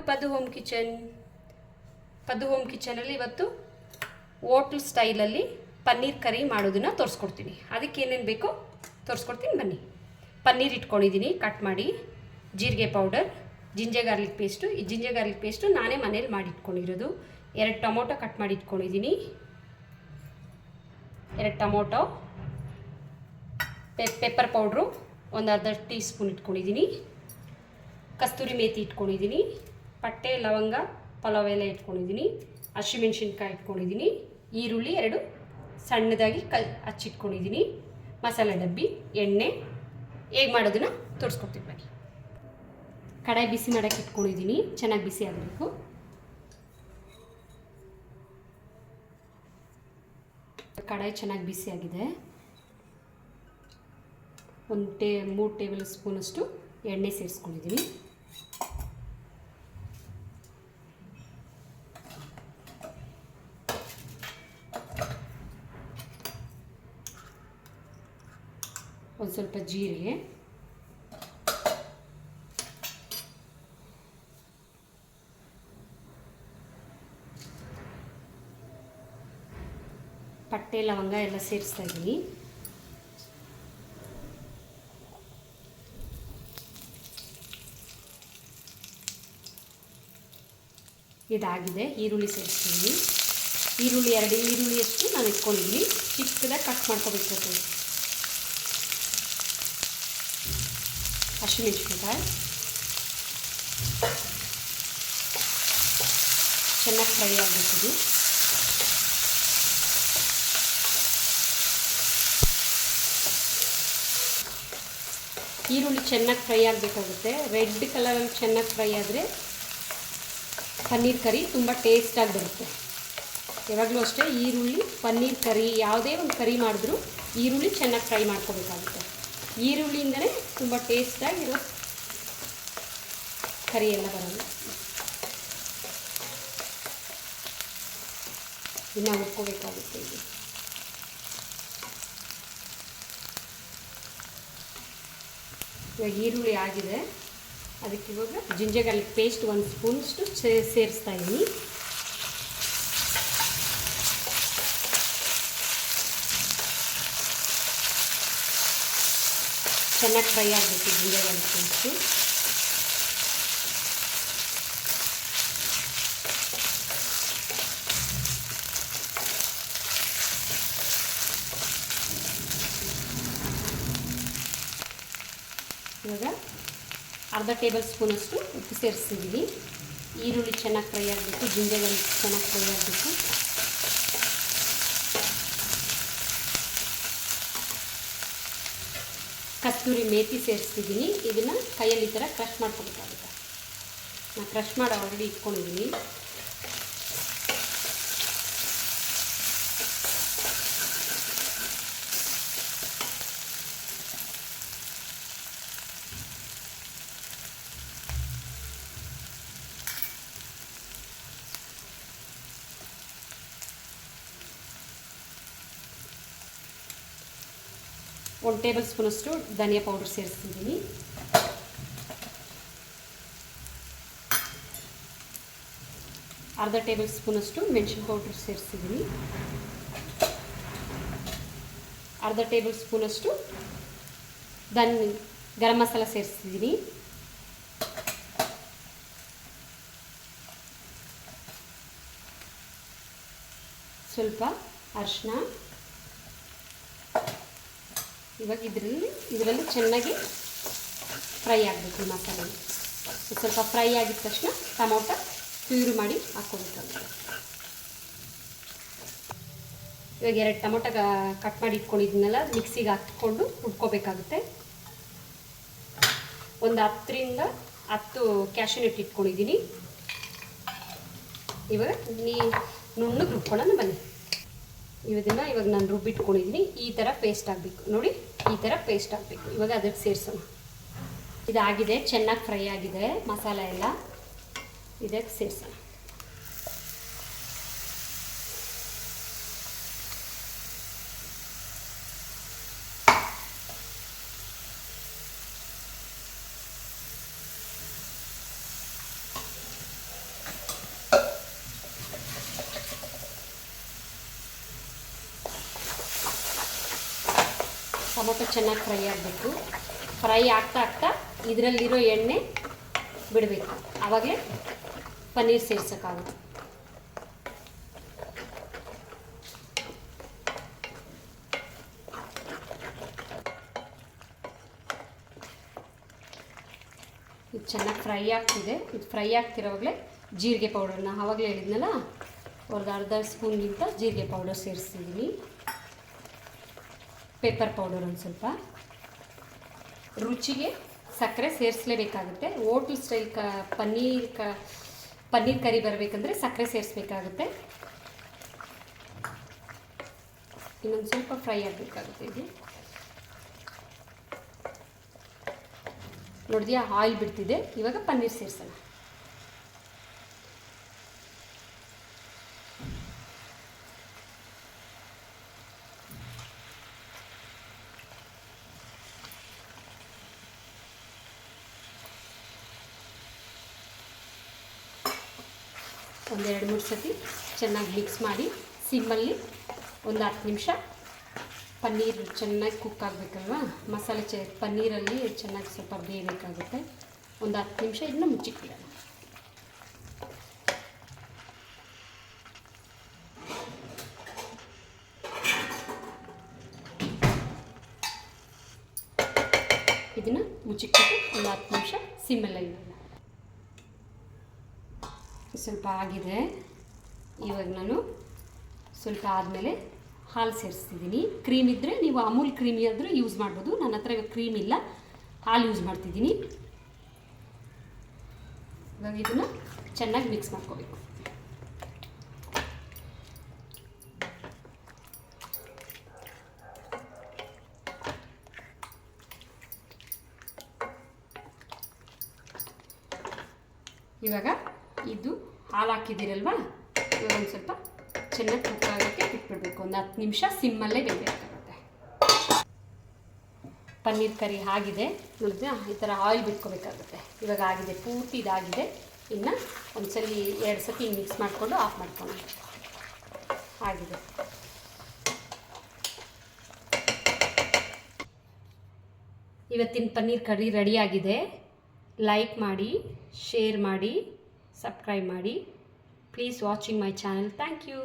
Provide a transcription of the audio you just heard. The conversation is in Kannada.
Paddu home kitchen. Paddu home ಕಿಚನಲ್ಲಿ ಇವತ್ತು ಹೋಟ್ಲ್ ಸ್ಟೈಲಲ್ಲಿ ಪನ್ನೀರ್ ಕರಿ ಮಾಡೋದನ್ನು ತೋರಿಸ್ಕೊಡ್ತೀನಿ. ಅದಕ್ಕೆ ಏನೇನು ಬೇಕೋ ತೋರಿಸ್ಕೊಡ್ತೀನಿ ಬನ್ನಿ. ಪನ್ನೀರ್ ಇಟ್ಕೊಂಡಿದ್ದೀನಿ ಕಟ್ ಮಾಡಿ, ಜೀರಿಗೆ ಪೌಡರ್, ಜಿಂಜರ್ ಗಾರ್ಲಿಕ್ ಪೇಸ್ಟು. ಈ ಜಿಂಜರ್ ಗಾರ್ಲಿಕ್ ಪೇಸ್ಟು ನಾನೇ ಮನೇಲಿ ಮಾಡಿ ಇಟ್ಕೊಂಡಿರೋದು. 2 ಟೊಮೊಟೊ ಕಟ್ ಮಾಡಿ ಇಟ್ಕೊಂಡಿದ್ದೀನಿ, 2 ಟೊಮೊಟೊ, ಪೆಪ್ಪರ್ ಪೌಡ್ರು ಒಂದು ಅರ್ಧ ಟೀ ಸ್ಪೂನ್ ಇಟ್ಕೊಂಡಿದ್ದೀನಿ, ಕಸ್ತೂರಿ ಮೇಥಿ ಇಟ್ಕೊಂಡಿದ್ದೀನಿ, ಪಟ್ಟೆ ಲವಂಗ ಪಲಾವ್ ಎಲೆ ಇಟ್ಕೊಂಡಿದ್ದೀನಿ, ಹಸಿಮೆಣ್ಸಿನ್ಕಾಯಿ ಇಟ್ಕೊಂಡಿದ್ದೀನಿ, ಈರುಳ್ಳಿ 2 ಸಣ್ಣದಾಗಿ ಹಚ್ಚಿಟ್ಕೊಂಡಿದ್ದೀನಿ, ಮಸಾಲೆ ಡಬ್ಬಿ, ಎಣ್ಣೆ. ಹೇಗೆ ಮಾಡೋದನ್ನು ತೋರಿಸ್ಕೊಡ್ತೀನಿ ಬನ್ನಿ. ಕಡಾಯಿ ಬಿಸಿ ಮಾಡೋಕ್ಕೆ ಇಟ್ಕೊಂಡಿದ್ದೀನಿ, ಚೆನ್ನಾಗಿ ಬಿಸಿ ಆಗಬೇಕು. ಕಡಾಯಿ ಚೆನ್ನಾಗಿ ಬಿಸಿ ಆಗಿದೆ. 3 ಟೇಬಲ್ ಸ್ಪೂನಷ್ಟು ಎಣ್ಣೆ ಸೇರಿಸ್ಕೊಂಡಿದ್ದೀನಿ. ಒಂದು ಸ್ವಲ್ಪ ಜೀರಿಗೆ, ಪಟ್ಟೆ ಲವಂಗ ಎಲ್ಲ ಸೇರಿಸ್ತಾ ಇದ್ದೀನಿ. ಇದಾಗಿದೆ. ಈರುಳ್ಳಿ ಸೇರಿಸ್ತೀನಿ. ಈರುಳ್ಳಿ 2 ಈರುಳ್ಳಿಯಷ್ಟು ನಾನು ಇಟ್ಕೊಂಡಿದ್ದೀನಿ, ಚಿಕ್ಕದಾಗಿ ಕಟ್ ಮಾಡ್ಕೋಬೇಕು. ಹಸಿಮೆಣ್ಸಿನ್ಕಾಯಿ ಚೆನ್ನಾಗಿ ಫ್ರೈ ಆಗಬೇಕಿದೆ. ಈರುಳ್ಳಿ ಚೆನ್ನಾಗಿ ಫ್ರೈ ಆಗಬೇಕಾಗುತ್ತೆ. ರೆಡ್ ಕಲರಲ್ಲಿ ಚೆನ್ನಾಗಿ ಫ್ರೈ ಆದರೆ ಪನ್ನೀರ್ ಕರಿ ತುಂಬ ಟೇಸ್ಟಾಗಿ ಬರುತ್ತೆ. ಯಾವಾಗಲೂ ಅಷ್ಟೇ, ಈರುಳ್ಳಿ ಪನ್ನೀರ್ ಕರಿ ಯಾವುದೇ ಒಂದು ಕರಿ ಮಾಡಿದ್ರೂ ಈರುಳ್ಳಿ ಚೆನ್ನಾಗಿ ಫ್ರೈ ಮಾಡ್ಕೋಬೇಕಾಗುತ್ತೆ. ಈರುಳ್ಳಿಯಿಂದಲೇ ತುಂಬ ಟೇಸ್ಟಾಗಿರೋ ಕರಿ ಎಲ್ಲ ಬರೋಲ್ಲ. ಇನ್ನು ಹುರ್ಕೋಬೇಕಾಗುತ್ತೆ. ಇದು ಇವಾಗ ಈರುಳ್ಳಿ ಆಗಿದೆ. ಅದಕ್ಕೆ ಇವಾಗ ಜಿಂಜರ್ ಗಾರ್ಲಿಕ್ ಪೇಸ್ಟ್ 1 ಸ್ಪೂನಷ್ಟು ಸೇರಿಸ್ತಾ ಇದ್ದೀನಿ. ಚೆನ್ನಾಗಿ ಫ್ರೈ ಆಗಬೇಕು ಜಿಂಜರ್ ಗಾರ್ಲಿಕ್ ಪೇಸ್ಟು. ಇವಾಗ ಅರ್ಧ ಟೇಬಲ್ ಸ್ಪೂನಷ್ಟು ಉಪ್ಪು ಸೇರಿಸ್ತಿದ್ದೀನಿ. ಈರುಳ್ಳಿ ಚೆನ್ನಾಗಿ ಫ್ರೈ ಆಗಬೇಕು, ಜಿಂಜರ್ ಗಾರ್ಲಿಕ್ ಚೆನ್ನಾಗಿ ಫ್ರೈ ಆಗಬೇಕು. ಕಸ್ತೂರಿ ಮೇಥಿ ಸೇರಿಸ್ತಿದ್ದೀನಿ. ಇದನ್ನು ಕೈಯಲ್ಲಿ ಈ ಥರ ಕ್ರಷ್ ಮಾಡ್ಕೊಬೇಕಾಗುತ್ತೆ. ನಾನು ಕ್ರಷ್ ಮಾಡಿ ಆಲ್ರೆಡಿ ಇಟ್ಕೊಂಡಿದ್ದೀನಿ. ಒಂದು ಟೇಬಲ್ ಸ್ಪೂನಷ್ಟು ಧನಿಯಾ ಪೌಡರ್ ಸೇರಿಸ್ತಿದ್ದೀನಿ. ಅರ್ಧ ಟೇಬಲ್ ಸ್ಪೂನಷ್ಟು ಮೆಣಸಿನ ಪೌಡರ್ ಸೇರಿಸ್ತಿದ್ದೀನಿ. ಅರ್ಧ ಟೇಬಲ್ ಸ್ಪೂನಷ್ಟು ಗರಂ ಮಸಾಲ ಸೇರಿಸ್ತಿದ್ದೀನಿ. ಸ್ವಲ್ಪ ಅರಿಶಿನ. ಇವಾಗ ಇದರಲ್ಲಿ ಚೆನ್ನಾಗಿ ಫ್ರೈ ಆಗಬೇಕು ಮಸಾಲೆ. ಸ್ವಲ್ಪ ಫ್ರೈ ಆಗಿದ ತಕ್ಷಣ ಟೊಮೊಟೊ ಪ್ಯೂರಿ ಮಾಡಿ ಹಾಕ್ಕೋಬೇಕಾಗುತ್ತೆ. ಇವಾಗ 2 ಟೊಮೊಟೊ ಕಟ್ ಮಾಡಿ ಇಟ್ಕೊಂಡಿದ್ನಲ್ಲ, ಮಿಕ್ಸಿಗೆ ಹಾಕ್ಕೊಂಡು ಹುಡ್ಕೋಬೇಕಾಗುತ್ತೆ. ಒಂದು 10ರಿಂದ 10 ಕ್ಯಾಶ್ಯೂ ನಟ್ ಇಟ್ಕೊಂಡಿದ್ದೀನಿ. ಇವಾಗ ನುಣ್ಣಗೆ ರುಬ್ಕೊಳ್ಳೋಣ ಬನ್ನಿ. ಇವಾಗ ನಾನು ರುಬ್ಬಿಟ್ಕೊಂಡಿದ್ದೀನಿ. ಈ ಥರ ಪೇಸ್ಟ್ ಆಗಬೇಕು ನೋಡಿ, ಈ ಥರ ಪೇಸ್ಟ್ ಆಗಬೇಕು. ಇವಾಗ ಅದಕ್ಕೆ ಸೇರಿಸೋಣ. ಇದಾಗಿದೆ, ಚೆನ್ನಾಗಿ ಫ್ರೈ ಆಗಿದೆ ಮಸಾಲೆ ಎಲ್ಲ. ಇದಕ್ಕೆ ಸೇರಿಸೋಣ. ಟೊಮೊಟೊ ಚೆನ್ನಾಗಿ ಫ್ರೈ ಆಗಬೇಕು. ಫ್ರೈ ಆಗ್ತಾ ಆಗ್ತಾ ಇದರಲ್ಲಿರೋ ಎಣ್ಣೆ ಬಿಡಬೇಕು, ಆವಾಗಲೇ ಪನ್ನೀರ್ ಸೇರ್ಸೋಕ್ಕಾಗುತ್ತೆ. ಇದು ಚೆನ್ನಾಗಿ ಫ್ರೈ ಆಗ್ತಿದೆ. ಇದು ಫ್ರೈ ಆಗ್ತಿರೋವಾಗಲೇ ಜೀರಿಗೆ ಪೌಡರ್ನ ಆವಾಗಲೇ ಹೇಳಿದ್ನಲ್ಲ, ಒಂದು ಅರ್ಧ ಸ್ಪೂನ್ಗಿಂತ ಜೀರಿಗೆ ಪೌಡರ್ ಸೇರಿಸ್ತಿದ್ದೀನಿ. ಪೆಪ್ಪರ್ ಪೌಡರ್ ಒಂದು ಸ್ವಲ್ಪ. ರುಚಿಗೆ ಸಕ್ಕರೆ ಸೇರಿಸಲೇಬೇಕಾಗುತ್ತೆ. ಹೋಟ್ಲ್ ಸ್ಟೈಲ್ ಪನ್ನೀರ್ ಕರಿ ಬರಬೇಕಂದ್ರೆ ಸಕ್ಕರೆ ಸೇರಿಸ್ಬೇಕಾಗುತ್ತೆ. ಇನ್ನೊಂದು ಸ್ವಲ್ಪ ಫ್ರೈ ಆಗಬೇಕಾಗುತ್ತೆ. ಇದು ನೋಡಿದ್ಯಾ, ಆಯಿಲ್ ಬಿಡ್ತಿದೆ. ಇವಾಗ ಪನ್ನೀರ್ ಸೇರಿಸೋಣ. ಒಂದು 2-3 ಸತಿ ಚೆನ್ನಾಗಿ ಮಿಕ್ಸ್ ಮಾಡಿ ಸಿಮ್ಮಲ್ಲಿ ಒಂದು 10 ನಿಮಿಷ ಪನ್ನೀರ್ ಚೆನ್ನಾಗಿ ಕುಕ್ ಆಗಬೇಕಲ್ವ, ಮಸಾಲೆ ಪನ್ನೀರಲ್ಲಿ ಚೆನ್ನಾಗಿ ಸ್ವಲ್ಪ ಬೇಯಬೇಕಾಗುತ್ತೆ. ಒಂದು 10 ನಿಮಿಷ ಇದನ್ನ ಮುಚ್ಚಿಕ್ಬಿಡೋಣ. ಇದನ್ನು ಮುಚ್ಚಿಕ್ಬಿಟ್ಟು ಒಂದು 10 ನಿಮಿಷ ಸಿಮ್ಮಲ್ಲಿ ಇಡೋಣ. ಸ್ವಲ್ಪ ಆಗಿದೆ. ಇವಾಗ ನಾನು ಸ್ವಲ್ಪ ಆದಮೇಲೆ ಹಾಲು ಸೇರಿಸ್ತಿದ್ದೀನಿ. ಕ್ರೀಮ್ ಇದ್ದರೆ ನೀವು ಅಮೂಲ್ ಕ್ರೀಮ್ ಆದರೂ ಯೂಸ್ ಮಾಡ್ಬೋದು. ನನ್ನ ಹತ್ರ ಇವಾಗ ಕ್ರೀಮ್ ಇಲ್ಲ, ಹಾಲು ಯೂಸ್ ಮಾಡ್ತಿದ್ದೀನಿ. ಇವಾಗ ಇದನ್ನು ಚೆನ್ನಾಗಿ ಮಿಕ್ಸ್ ಮಾಡ್ಕೋಬೇಕು. ಇವಾಗ ಇದು ಹಾಲು ಹಾಕಿದ್ದೀರಲ್ವ, ಇವಾಗ ಒಂದು ಸ್ವಲ್ಪ ಚೆನ್ನಾಗಿ ಕುಕ್ ಆಗೋಕ್ಕೆ ಬಿಟ್ಬಿಡ್ಬೇಕು. ಒಂದು 10 ನಿಮಿಷ ಸಿಮ್ಮಲ್ಲೇ ಬೇಯಬೇಕಾಗುತ್ತೆ. ಪನ್ನೀರ್ ಕರಿ ಆಗಿದೆ ನೋಡಿದ್ರೆ, ಈ ಥರ ಆಯಿಲ್ ಬಿಟ್ಕೋಬೇಕಾಗುತ್ತೆ. ಇವಾಗ ಆಗಿದೆ, ಪೂರ್ತಿ ಇದಾಗಿದೆ. ಇನ್ನು ಒಂದ್ಸಲಿ 2 ಸತಿ ಮಿಕ್ಸ್ ಮಾಡಿಕೊಂಡು ಆಫ್ ಮಾಡ್ಕೊಂಡು ಆಗಿದೆ. ಇವತ್ತಿನ ಪನ್ನೀರ್ ಕರಿ ರೆಡಿಯಾಗಿದೆ. ಲೈಕ್ ಮಾಡಿ, ಶೇರ್ ಮಾಡಿ, ಸಬ್ಸ್ಕ್ರೈಬ್ ಮಾಡಿ. Please watching my channel. Thank you.